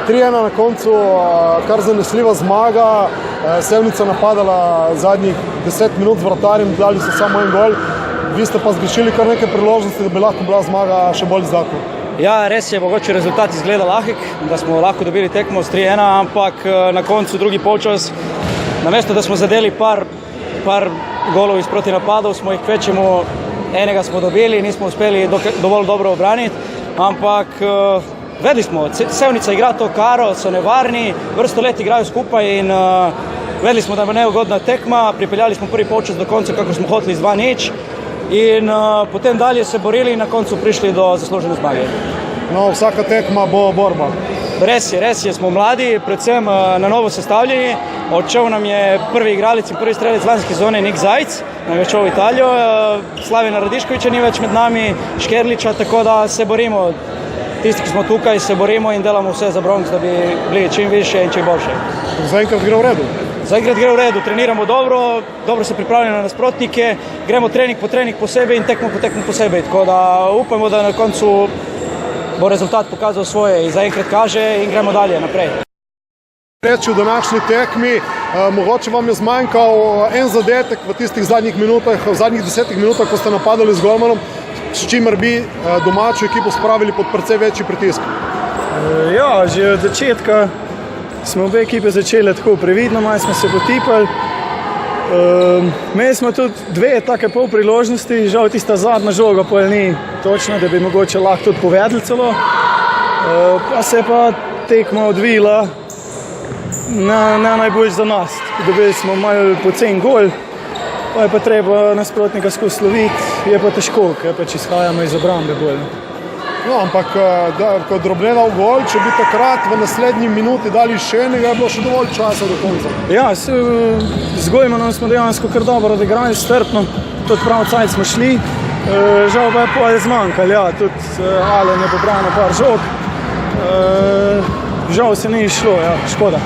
Tri-ena na koncu, kar zanesljiva zmaga. Sevnica napadala zadnjih 10 minut z vratarjem, dali so samo en gol. Vi ste pa zgrešili kar nekaj priložnosti, da bi lahko bila zmaga še bolj izdatna. Ja, res je, mogoče rezultat izgleda lahek, da smo lahko dobili tekmo s 3-1, ampak na koncu drugi polčas, namesto da smo zadeli par golov iz protinapadov, smo jih kvečemu, enega smo dobili, nismo uspeli dovolj dobro obraniti, ampak vedeli smo, Sevnica igra to karo, so nevarni, vrsto let igrajo skupaj in vedeli smo, da je neugodna tekma, pripeljali smo prvi polčas do konca, kako smo hoteli z 2-0 in potem dalje se borili in na koncu prišli do zaslužene zmage. No, vsaka tekma bo borba. Res je, smo mladi, predvsem na novo sestavljeni. Odšel nam je prvi igralec in prvi strelec lanske sezone Nik Zajc, nam je odšel v Italijo, Slavena Radiškovića ni več med nami, Škerliča, tako da se borimo. Tisti, ki smo tukaj, se borimo in delamo vse za bronz, da bi bili čim više in čim boljše. Zaenkrat gre v redu? Zaenkrat gre v redu, treniramo dobro se pripravljamo na nasprotnike, gremo trening po trening posebej in tekmo po tekmo posebej, tako da upamo, da na koncu bo rezultat pokazal svoje in zaenkrat kaže in gremo dalje naprej. Reči v današnji tekmi, mogoče vam je zmanjkal en zadetek v tistih zadnjih minutah, v zadnjih 10 minutah, ko ste napadali z golmanom, s čimer bi domačo ekipo spravili pod precej večji pritisk. Ja, že od začetka smo obe ekipe začeli tako previdno, malo smo se potipali. Imeli smo tudi dve take pol priložnosti, žal tista zadnja žoga pol ni točna, da bi mogoče lahko tudi povedali celo. Pa se je pa tekma odvila na najbolj za nas. Dobili smo malo pocen gol, pa je pa treba nasprotnika skozi loviti, je pa težko, ker pač izhajamo iz obrambe bolj. No, ampak ko je Drobnjena v gol, če bi takrat v naslednji minuti dali še enega, je bilo še dovolj časa do konca. Ja, z Gojmanom smo dejansko kar dobro odigrali, strpno, tudi prav cajt smo šli, žal pa je pol zmanjkali, ja, tudi Alen je pobranil par žog, žal se ni šlo, ja, škoda.